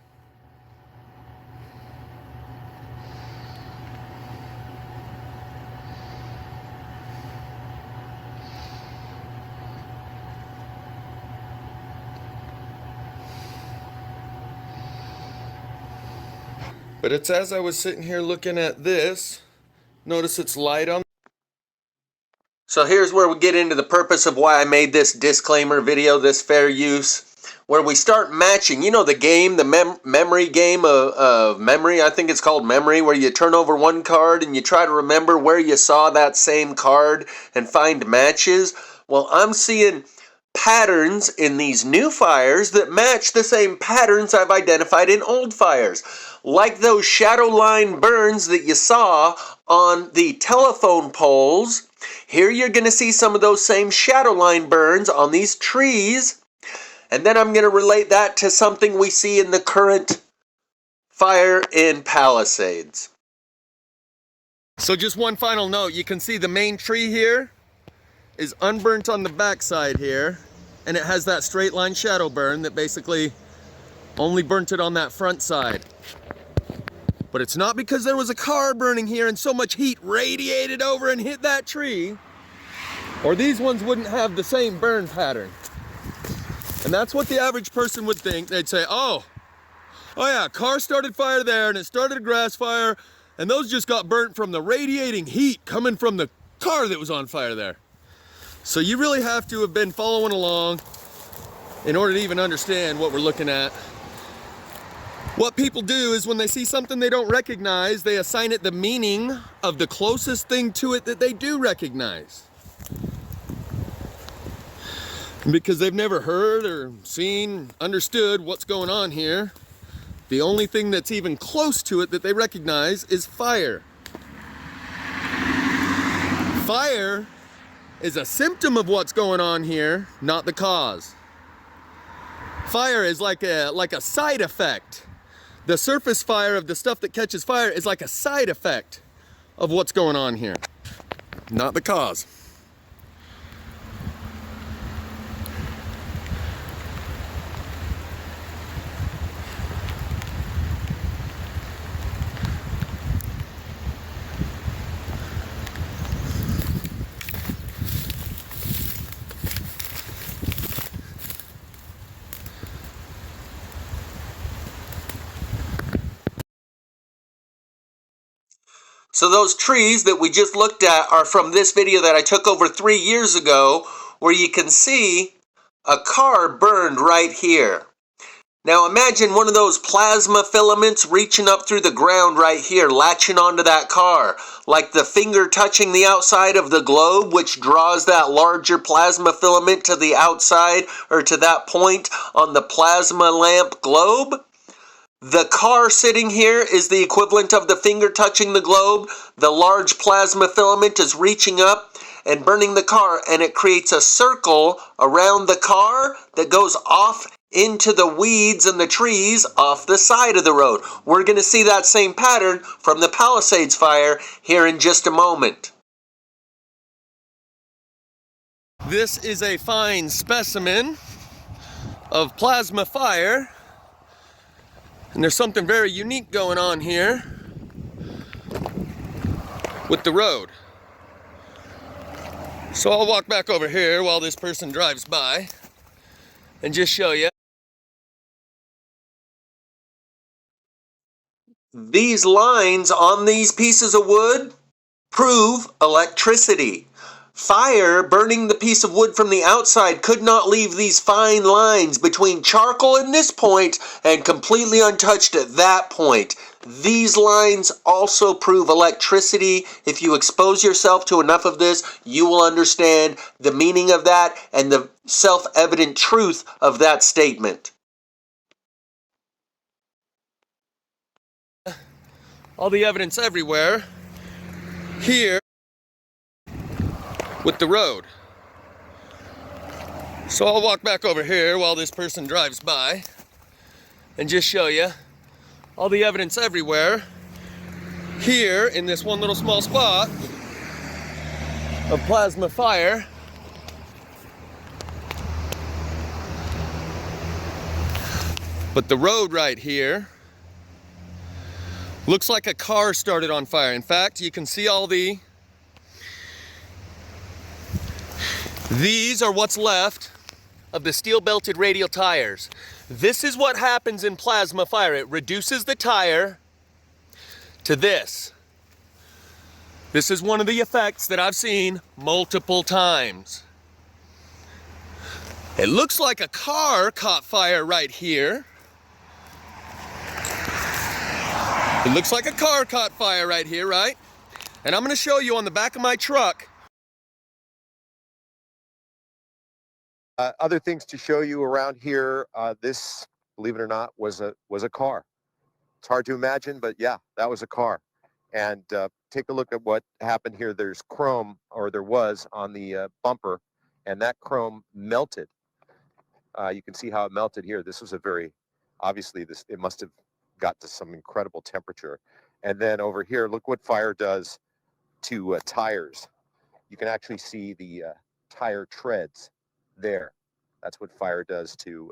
But it's as I was sitting here looking at this, notice it's light on. So here's where we get into the purpose of why I made this disclaimer video, this fair use, where we start matching. You know the game, the memory game of memory, I think it's called memory, where you turn over one card and you try to remember where you saw that same card and find matches. Well, I'm seeing patterns in these new fires that match the same patterns I've identified in old fires. Like those shadow line burns that you saw on the telephone poles. Here you're going to see some of those same shadow line burns on these trees. And then I'm going to relate that to something we see in the current fire in Palisades. So just one final note, you can see the main tree here is unburnt on the backside here, and it has that straight line shadow burn that basically only burnt it on that front side. But it's not because there was a car burning here and so much heat radiated over and hit that tree, or these ones wouldn't have the same burn pattern. And that's what the average person would think. They'd say, oh yeah, car started fire there and it started a grass fire, and those just got burnt from the radiating heat coming from the car that was on fire there. So you really have to have been following along in order to even understand what we're looking at. What people do is when they see something they don't recognize, they assign it the meaning of the closest thing to it that they do recognize. Because they've never heard or seen, understood what's going on here, the only thing that's even close to it that they recognize is fire. Fire is a symptom of what's going on here, not the cause. Fire is like a side effect. The surface fire of the stuff that catches fire is like a side effect of what's going on here, not the cause. So those trees that we just looked at are from this video that I took over 3 years ago, where you can see a car burned right here. Now imagine one of those plasma filaments reaching up through the ground right here, latching onto that car, like the finger touching the outside of the globe, which draws that larger plasma filament to the outside or to that point on the plasma lamp globe. The car sitting here is the equivalent of the finger touching the globe. The large plasma filament is reaching up and burning the car, and it creates a circle around the car that goes off into the weeds and the trees off the side of the road. We're going to see that same pattern from the Palisades fire here in just a moment. This is a fine specimen of plasma fire. And there's something very unique going on here with the road. So I'll walk back over here while this person drives by and just show you. These lines on these pieces of wood prove electricity. Fire burning the piece of wood from the outside could not leave these fine lines between charcoal in this point and completely untouched at that point. These lines also prove electricity. If you expose yourself to enough of this, you will understand the meaning of that and the self-evident truth of that statement. All the evidence everywhere here with the road. So I'll walk back over here while this person drives by and just show you all the evidence everywhere here in this one little small spot of plasma fire. But the road right here looks like a car started on fire. In fact, you can see all these are what's left of the steel-belted radial tires. This is what happens in plasma fire. It reduces the tire to this. This is one of the effects that I've seen multiple times. It looks like a car caught fire right here. It looks like a car caught fire right here, right? And I'm going to show you on the back of my truck. Other things to show you around here, this, believe it or not, was a car. It's hard to imagine, but yeah, that was a car. And take a look at what happened here. There's chrome, or there was, on the bumper, and that chrome melted. You can see how it melted here. This was a very, obviously, it must have got to some incredible temperature. And then over here, look what fire does to tires. You can actually see the tire treads there. That's what fire does to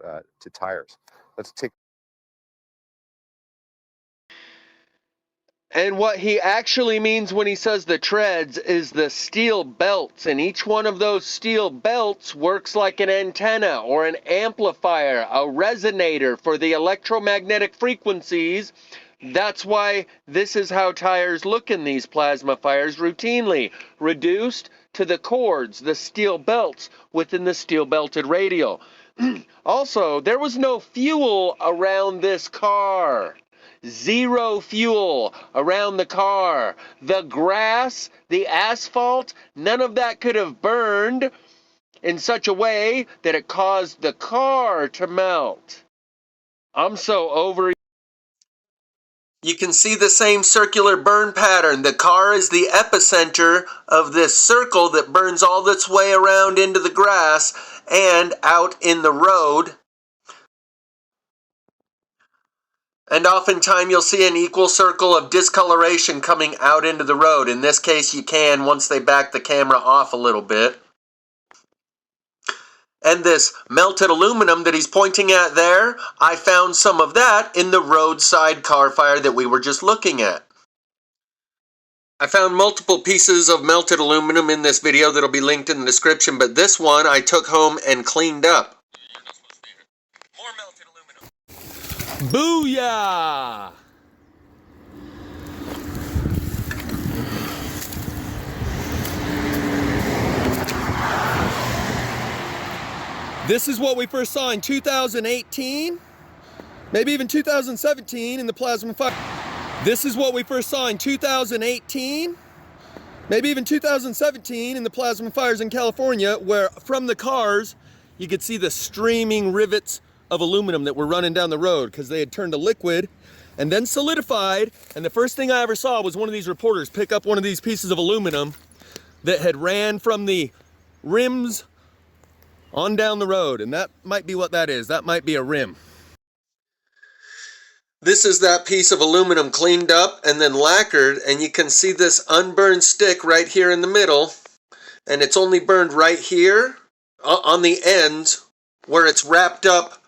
tires. Let's take. And what he actually means when he says the treads is the steel belts, and each one of those steel belts works like an antenna or an amplifier, a resonator for the electromagnetic frequencies. That's why this is how tires look in these plasma fires routinely, reduced to the cords, the steel belts within the steel belted radial. Also, there was no fuel around this car. Zero fuel around the car. The grass, the asphalt, none of that could have burned in such a way that it caused the car to melt. I'm so over. You can see the same circular burn pattern. The car is the epicenter of this circle that burns all its way around into the grass and out in the road. And oftentimes you'll see an equal circle of discoloration coming out into the road. In this case, you can once they back the camera off a little bit. And this melted aluminum that he's pointing at there, I found some of that in the roadside car fire that we were just looking at. I found multiple pieces of melted aluminum in this video that'll be linked in the description, but this one I took home and cleaned up. More melted aluminum. Booyah! This is what we first saw in 2018, maybe even 2017 in the plasma fire. This is what we first saw in 2018, maybe even 2017 in the plasma fires in California, where from the cars you could see the streaming rivets of aluminum that were running down the road because they had turned to liquid and then solidified. And the first thing I ever saw was one of these reporters pick up one of these pieces of aluminum that had ran from the rims on down the road, and that might be what that is. That might be a rim. This is that piece of aluminum cleaned up and then lacquered, and you can see this unburned stick right here in the middle, and it's only burned right here on the ends where it's wrapped up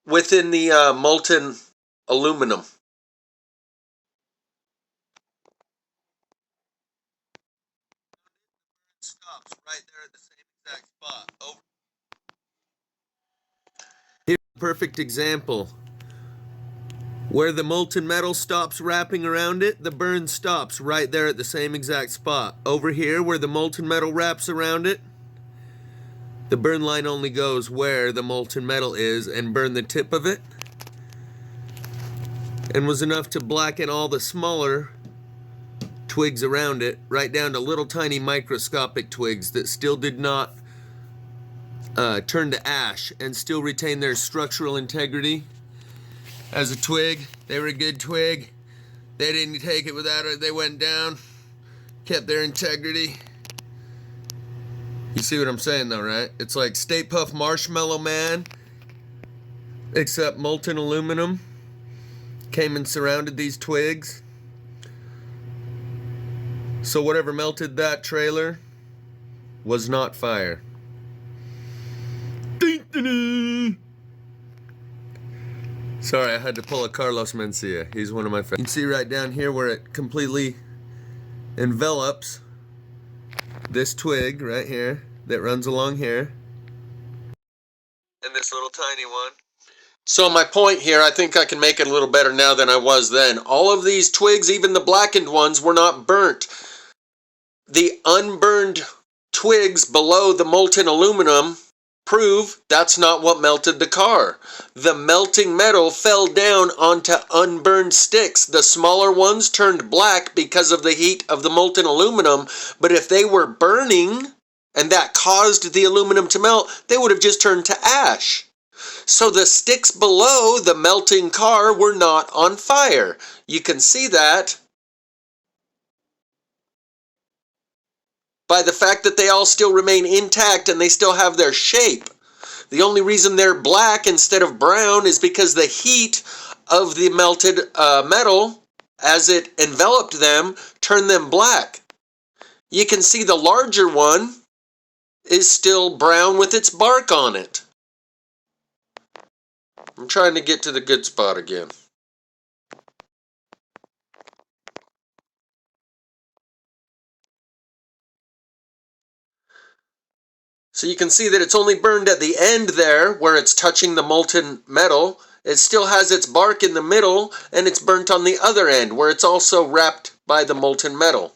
within the molten aluminum. Stops right there at the same exact spot. Over. Here's a perfect example. Where the molten metal stops wrapping around it, the burn stops right there at the same exact spot. Over here, where the molten metal wraps around it, the burn line only goes where the molten metal is and burn the tip of it, and was enough to blacken all the smaller twigs around it, right down to little tiny microscopic twigs that still did not turn to ash and still retain their structural integrity. As a twig, they were a good twig. They didn't take it without it. They went down, kept their integrity. You see what I'm saying though, right? It's like Stay Puft Marshmallow Man, except molten aluminum came and surrounded these twigs. So whatever melted that trailer was not fire. Sorry, I had to pull a Carlos Mencia. He's one of my favorites. You can see right down here where it completely envelops this twig right here that runs along here. And this little tiny one. So my point here, I think I can make it a little better now than I was then. All of these twigs, even the blackened ones, were not burnt. The unburned twigs below the molten aluminum prove that's not what melted the car. The melting metal fell down onto unburned sticks. The smaller ones turned black because of the heat of the molten aluminum, but if they were burning and that caused the aluminum to melt, they would have just turned to ash. So the sticks below the melting car were not on fire. You can see that by the fact that they all still remain intact and they still have their shape. The only reason they're black instead of brown is because the heat of the melted metal, as it enveloped them, turned them black. You can see the larger one is still brown with its bark on it. I'm trying to get to the good spot again. So you can see that it's only burned at the end there, where it's touching the molten metal. It still has its bark in the middle, and it's burnt on the other end, where it's also wrapped by the molten metal.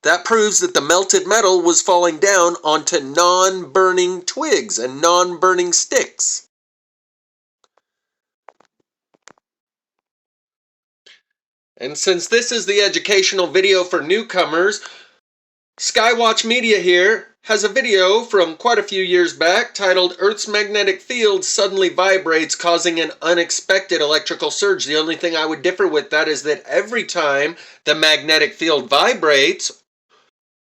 That proves that the melted metal was falling down onto non-burning twigs and non-burning sticks. And since this is the educational video for newcomers, Skywatch Media here has a video from quite a few years back titled "Earth's Magnetic Field Suddenly Vibrates, Causing an Unexpected Electrical Surge." The only thing I would differ with that is that every time the magnetic field vibrates,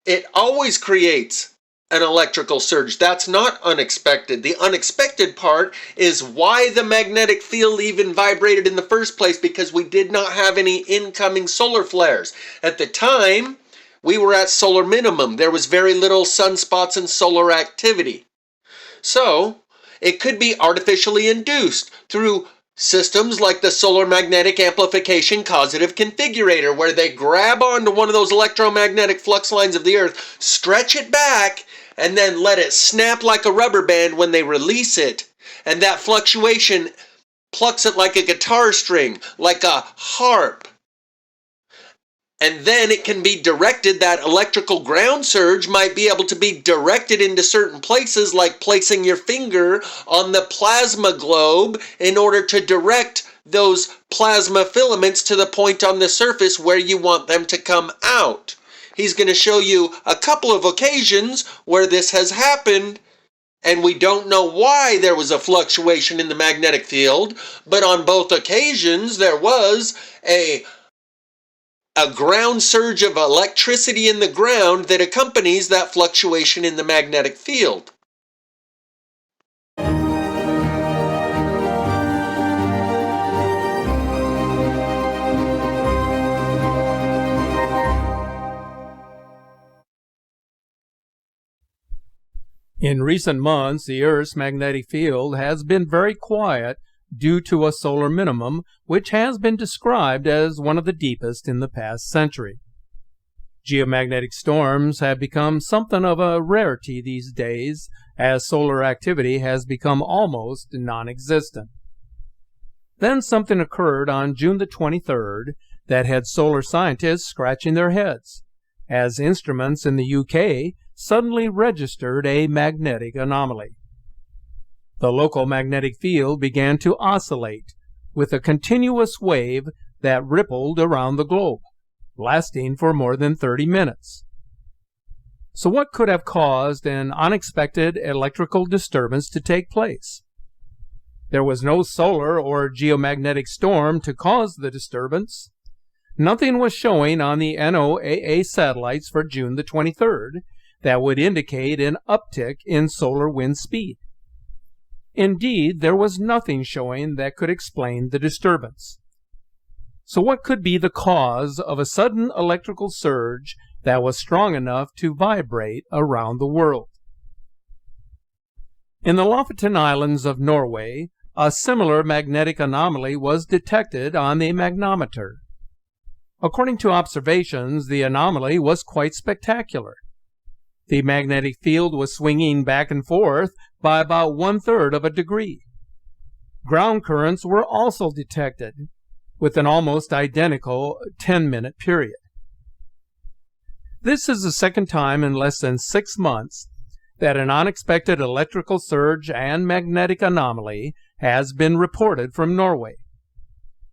it always creates an electrical surge. That's not unexpected. The unexpected part is why the magnetic field even vibrated in the first place, because we did not have any incoming solar flares. At the time, we were at solar minimum. There was very little sunspots and solar activity. So, it could be artificially induced through systems like the solar magnetic amplification causative configurator, where they grab onto one of those electromagnetic flux lines of the Earth, stretch it back, and then let it snap like a rubber band when they release it. And that fluctuation plucks it like a guitar string, like a harp. And then it can be directed. That electrical ground surge might be able to be directed into certain places, like placing your finger on the plasma globe in order to direct those plasma filaments to the point on the surface where you want them to come out. He's going to show you a couple of occasions where this has happened, and we don't know why there was a fluctuation in the magnetic field, but on both occasions there was a ground surge of electricity in the ground that accompanies that fluctuation in the magnetic field. In recent months, the Earth's magnetic field has been very quiet due to a solar minimum, which has been described as one of the deepest in the past century. Geomagnetic storms have become something of a rarity these days, as solar activity has become almost non-existent. Then something occurred on June the 23rd that had solar scientists scratching their heads, as instruments in the UK suddenly registered a magnetic anomaly. The local magnetic field began to oscillate with a continuous wave that rippled around the globe, lasting for more than 30 minutes. So what could have caused an unexpected electrical disturbance to take place? There was no solar or geomagnetic storm to cause the disturbance. Nothing was showing on the NOAA satellites for June the 23rd that would indicate an uptick in solar wind speed. Indeed, there was nothing showing that could explain the disturbance. So what could be the cause of a sudden electrical surge that was strong enough to vibrate around the world? In the Lofoten Islands of Norway, a similar magnetic anomaly was detected on the magnometer. According to observations, the anomaly was quite spectacular. The magnetic field was swinging back and forth by about 1/3 of a degree. Ground currents were also detected, with an almost identical 10-minute period. This is the second time in less than 6 months that an unexpected electrical surge and magnetic anomaly has been reported from Norway.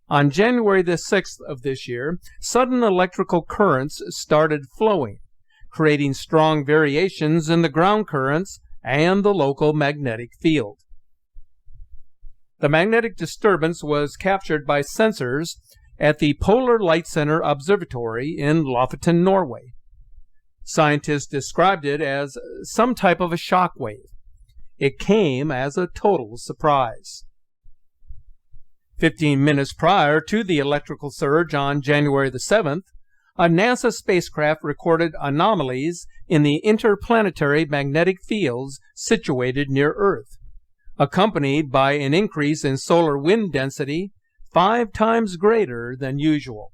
On January the 6th of this year, sudden electrical currents started flowing, creating strong variations in the ground currents and the local magnetic field. The magnetic disturbance was captured by sensors at the Polar Light Center Observatory in Lofoten, Norway. Scientists described it as some type of a shock wave. It came as a total surprise. 15 minutes prior to the electrical surge on January the 7th, a NASA spacecraft recorded anomalies in the interplanetary magnetic fields situated near Earth, accompanied by an increase in solar wind density 5 times greater than usual.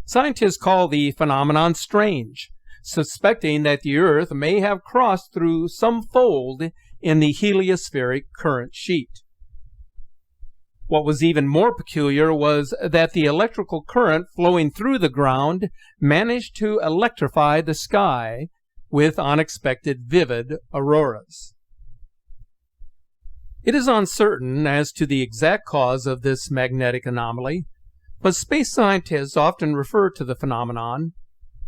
Scientists call the phenomenon strange, suspecting that the Earth may have crossed through some fold in the heliospheric current sheet. What was even more peculiar was that the electrical current flowing through the ground managed to electrify the sky with unexpected vivid auroras. It is uncertain as to the exact cause of this magnetic anomaly, but space scientists often refer to the phenomenon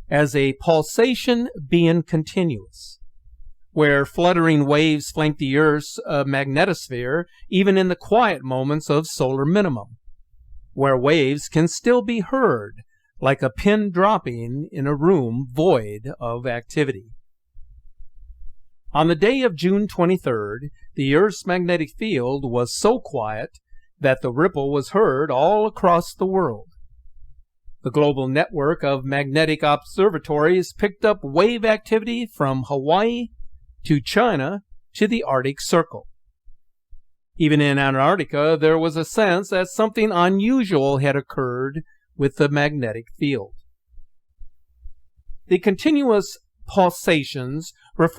as a pulsation being continuous, where fluttering waves flank the Earth's magnetosphere even in the quiet moments of solar minimum, where waves can still be heard like a pin dropping in a room void of activity. On the day of June 23rd, the Earth's magnetic field was so quiet that the ripple was heard all across the world. The global network of magnetic observatories picked up wave activity from Hawaii to China to the Arctic Circle. Even in Antarctica, there was a sense that something unusual had occurred with the magnetic field. The continuous pulsations refer